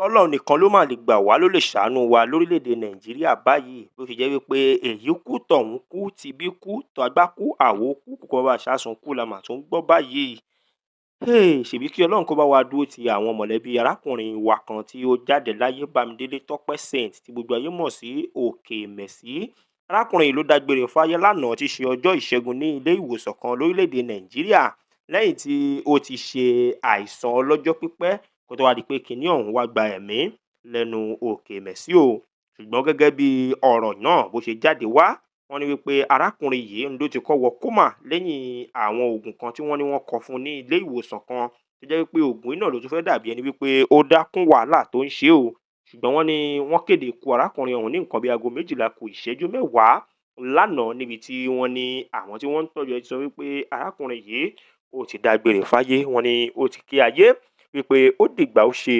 Ọlọ́run nìkan ló mà lè gbà wá, ló lè ṣàánú wa lórílẹ̀‐èdè Nàìjíríà báyìí bó ṣe jẹ́ wípé èyí kú tọ̀hún kú tibí kú tàgbá kú àwo kú kò bá ṣàsùn kú la mà tún ń gbọ́ báyìí. Ṣèbí kí Ọlọ́run kó bá wa dúró ti àwọn mọ̀lẹ́bí arákùnrin wa kan tí ó jáde láyé Bámidélé Tọ́pẹ́ Saint tí gbogbo ayé mọ̀ sí Òkèmẹ̀sí. Arákùnrin yìí ló dágbére fáyé lánàá tí í ṣe ọjọ́ ìṣẹ́gun ní ilé ìwòsàn kan lórílẹ̀‐èdè Nàìjíríà lẹ́yìn tí ó ti ṣe àìsàn ọlọ́jọ́ pípẹ́ kó tó wá di pé kinní ọ̀hún wá gba ẹ̀mí lẹ́nu Òkèmẹ̀sí o. Ṣùgbọ́n gẹ́gẹ́ bí ọ̀rọ̀ náà bó ṣe jáde wá, wọ́n ní wípé arákùnrin yìí ló ti kọ́ wọ kómà lẹ́yìn àwọn oògùn kan tí wọ́n ní wọ́n kọ fún ní ilé ìwòsàn kan tó jẹ́ wípé oògùn iná ló tún fẹ́ dàbí ẹni wípé ó dákún wàhálà tó ń ṣe o. Ṣùgbọ́n wọ́n ní wọ́n kéde ikú arákùnrin ọ̀hún ní nǹkan bí aago 12 kù ìṣẹ́jú 10 lánàá níbi tí wọ́n ní àwọn tí wọ́n ń tọ́jú ẹ̀ ti sọ wípé arákùnrin yìí ó ti dágbére fáyé. Wọ́n ní ó ti kí ayé wípé ó dìgbà ó ṣe.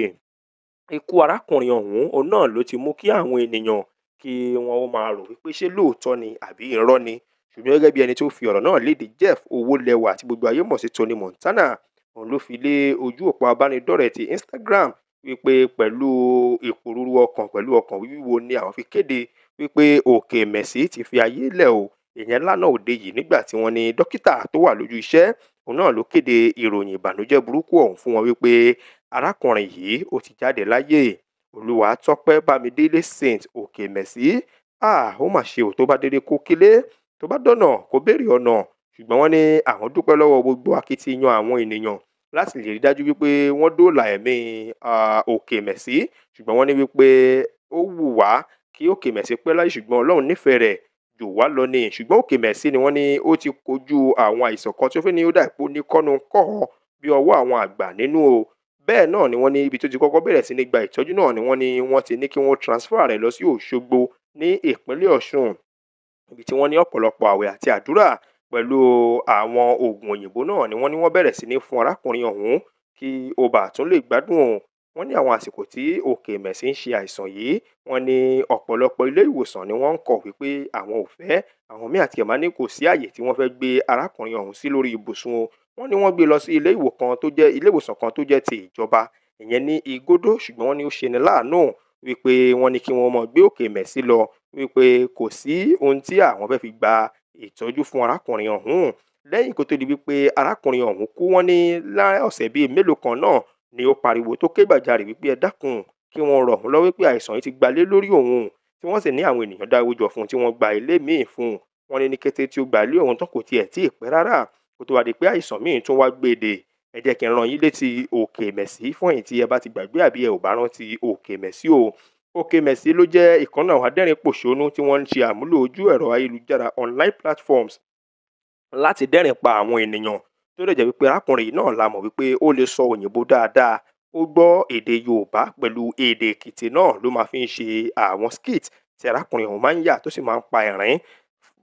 Ikú arákùnrin ọ̀hún òun náà ló ti mú kí àwọn ènìyàn kí wọ́n ó máa rò wípé ṣé lóòótọ́ ni àbí irọ́ ni. Ṣùgbọ́n gẹ́gẹ́ bí ẹni tó fi ọ̀rọ̀ náà léde, Jeff Owólẹwà tí gbogbo ayé mọ̀ sí Tony Montana, òun ló fi lé ojú òpó abánidọ́rẹ̀ẹ́ ti Instagram wípé pẹ̀lú ìpòrúru ọkàn pẹ̀lú ọkàn wíwúwo ni àwọn fi kéde wípé Òkèmẹ̀sí ti fi ayé lẹ̀ o. Ìyẹn lánàá òde yìí nígbà tí wọ́n ní dókítà tó wà lójú iṣẹ́ òun náà ló kéde ìròyìn ìbànújẹ́ burúkú ọ̀hún fún wọn wípé arákùnrin yìí ó ti jáde láyé. Olúwatọ́pẹ́ Bámidélé Saint Òkèmẹ̀sí, ó mà ṣe ò tó bá dédé kó kílé, tó bá dọ̀nà kó béèrè ọ̀nà. Ṣùgbọ́n wọ́n ní àwọn dúpẹ́ lọ́wọ́ gbogbo akitiyan àwọn ènìyàn láti lè rí dájú wípé wọ́n dóòlà ẹ̀mí Òkèmẹ̀sí. Ṣùgbọ́n wọ́n ní wípé ó wù wá kí Òkèmẹ̀sí pẹ́ láyé ṣùgbọ́n Ọlọ́run nífẹ̀ẹ́ rẹ̀ jù wá lọ ni. Ṣùgbọ́n Òkèmẹ̀sí ni wọ́n ní ó ti kojú àwọn àìsàn kan tí ó fẹ́ ní ó dà pé ó ní kọ́nu-kọ́họ bí ọwọ́ àwọn àgbà nínú o. Bẹ́ẹ̀ náà ni wọ́n ní ibi tó ti kọ́kọ́ bẹ̀rẹ̀ sí ní gba ìtọ́jú náà ni wọ́n ti ní kí wọ́n transfer rẹ̀ lọ sí Òṣogbo ní ìpínlẹ̀ Ọ̀ṣun, ibi tí wọ́n ní ọ̀pọ̀lọpọ̀ àwẹ̀ àti àdúrà pẹ̀lú àwọn oògùn òyìnbó náà ni wọ́n bẹ̀rẹ̀ sí ní fún arákùnrin ọ̀hún kí ó bá tún lè gbádùn o. Wọ́n ní àwọn àsìkò tí Òkèmẹ̀sí ń ṣe àìsàn yìí, wọ́n ní ọ̀pọ̀lọpọ̀ ilé ìwòsàn ni wọ́n ń kọ̀ wípé àwọn ò fẹ́, àwọn míì àti ẹ̀ máa ní kò sí àyè tí wọ́n fẹ́ gbé arákùnrin ọ̀hún sí lórí ibùsùn o. Wọ́n ní wọ́n gbé lọ sí ilé ìwòsàn kan tó jẹ́ ti ìjọba, ìyẹn ní Igódó. Ṣùgbọ́n wọ́n ní ó ṣeni láàánú wípé wọ́n ní kí wọ́n máa gbé Òkèmẹ̀sí lọ wípé kò sí ohun tí àwọn fẹ́ fi gba ìtọ́jú fún arákùnrin ọ̀hún. Lẹ́yìn kó tó di wípé arákùnrin ọ̀hún kú, wọ́n ní ọ̀sẹ̀ bíi mélòó kan náà ni ó pariwo tó ké gbàjarè wípé ẹ dákun kí wọ́n rọ̀ ọ́n lọ́wọ́ wípé àìsàn yìí ti gbalé lórí òun, tí wọ́n sì ní àwọn ènìyàn dáwó jọ fún un tí wọ́n gba ilé míì fún un. Wọ́n ní ní kété tí ó gba ilé ọ̀hún tán kò tiẹ̀ tí ì pẹ́ rárá kó tó wá di pé àìsàn míì tún wá gbèdè. Ẹ jẹ́ kí n rán yín létí Òkèmẹ̀sí fún ẹ̀yin tí ẹ bá ti gbàgbé àbí ẹ ò bá rántí Òkèmẹ̀sí o. Òkèmẹ̀sí ló jẹ́ ìkan nínú àwọn adẹ́rìn-pòṣónú tí wọ́n ń ṣe àmúlò ojú ẹ̀rọ ayélujára online platforms láti dẹ́rìn pa àwọn ènìyàn, tó dẹ̀ jẹ́ wípé arákùnrin yìí náà la mọ̀ wípé ó lè sọ òyìnbó dáadáa, ó gbọ́ èdè Yorùbá pẹ̀lú èdè Èkìtì náà ló máa fi ń ṣe àwọn skit tí arákùnrin ọ̀hún máa ń yà tó sì máa ń pa ẹ̀rín,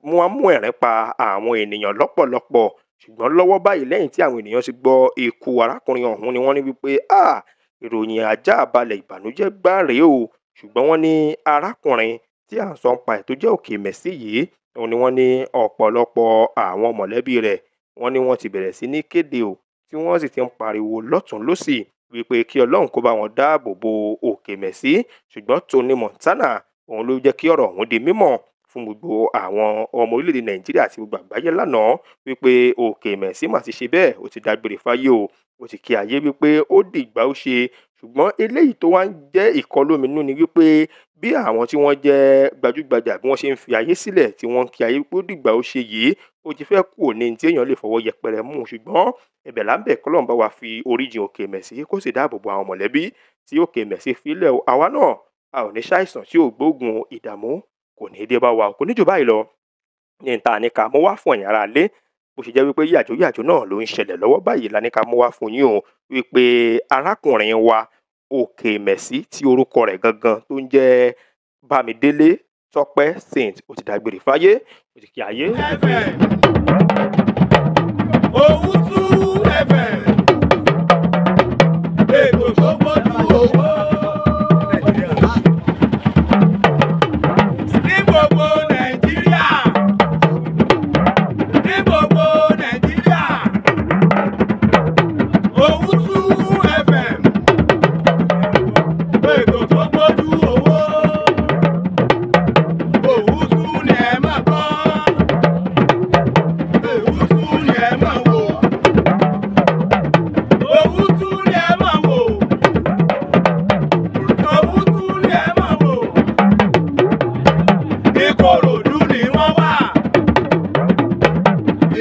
mú ẹ̀rín pa àwọn ènìyàn lọ́pọ̀lọpọ̀. Ṣùgbọ́n lọ́wọ́ báyìí lẹ́yìn tí àwọn ènìyàn ti gbọ́ ikú arákùnrin ọ̀hún ni wọ́n ní wípé ìròyìn àjààbalẹ̀ ìbànújẹ́ gbáà rèé o. Ṣùgbọ́n wọ́n ní arákùnrin tí à ń sọ nípa ẹ̀ tó jẹ́ Òkèmẹ̀sí yìí, òun ni wọ́n ní ọ̀pọ̀lọpọ̀ àwọn mọ̀lẹ́bí rẹ̀ wọ́n ní wọ́n ti bẹ̀rẹ̀ sí ní kéde o, tí wọ́n sì ti ń pariwo lọ́tùn lósì wípé kí Ọlọ́run kó bá wọn dáàbò bo Òkèmẹ̀sí. Ṣùgbọ́n Tony Montana òun ló jẹ́ kí ọ̀rọ̀ ọ̀hún di mímọ̀ fún gbogbo àwọn ọmọ orílẹ̀-èdè Nàìjíríà àti gbogbo àgbáyé lánàá wípé Òkèmẹ̀sí mà ti ṣe bẹ́ẹ̀, ó ti dágbére fáyé o. Ó ti kí ayé wípé ó dìgbà ó ṣe. Ṣùgbọ́n eléyìí tó wá ń jẹ́ ìkọlóminú ni wípé bí àwọn tí wọ́n jẹ́ gbajúgbajà bí wọ́n ṣe ń fi ayé sílẹ̀ tí wọ́n ń kí ayé wípé ó dìgbà ó ṣe yìí, ó ti fẹ́ kúrò ní tí èèyàn lè fọwọ́ yẹpẹrẹ mú. Ṣùgbọ́n ẹ̀bẹ̀ là ń bẹ̀ k'Ọlọ́run bá wa fi oríjìn Òkèmẹ̀sí kó sì dáàbò bo àwọn mọ̀lẹ́bí tí Òkèmẹ̀sí fi lẹ̀ o. Àwa náà a ò ní ṣàìsàn tí ò gbóògùn, ìdààmú kò ní dé bá wa, kò ní jù báyìí lọ ní ta ní ká mú wá fún ẹ̀yin ará ilé. Bó ṣe jẹ́ wípé yàjóyàjó náà ló ń ṣẹlẹ̀ lọ́wọ́ báyìí la ní ká mú wá fún yín o, wípé arákùnrin wa Òkèmẹ̀sí tí orúkọ rẹ̀ gangan tó ń jẹ́ Bámidélé Tọ́pẹ́ Saint ó ti dágbére fáyé, ó ti kí ayé. Owutu FM, ètò tó gbójú owó. Ní gbogbo Nàìjíríà, ní gbogbo Nàìjíríà, Owutu FM. ètò tó gbójú owó. Òwútú ni ẹ máa gbọ́. Òwútú ni ẹ máa wò. Òwútú ni ẹ máa wò. Òwútú ni ẹ máa wò. Ìkòròdú ni wọ́n wà.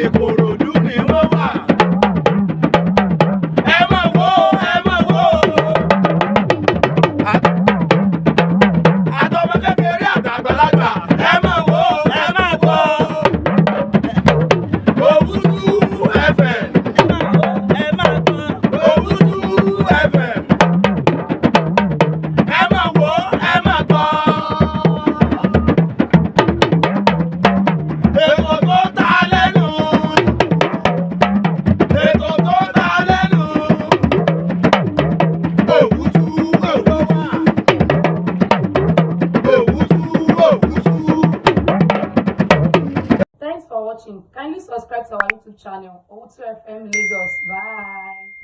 Ìkòròdú ni wọ́n wà. Ẹ máa wò, ẹ máa wò. Àtọmọ kékeré àtàgbàlagbà, ẹ máa wò, ẹ máa wò. Òwútú FM. Òwútú FM. Ẹ máa wò, ẹ máa gbọ́. Ètò tó ta lẹ́nu. Ètò tó ta lẹ́nu. Òwútú, òwútú. Òwútú, òwútú. Thanks for watching. Kindly subscribe to our YouTube channel, Owutu FM Lagos. Bye.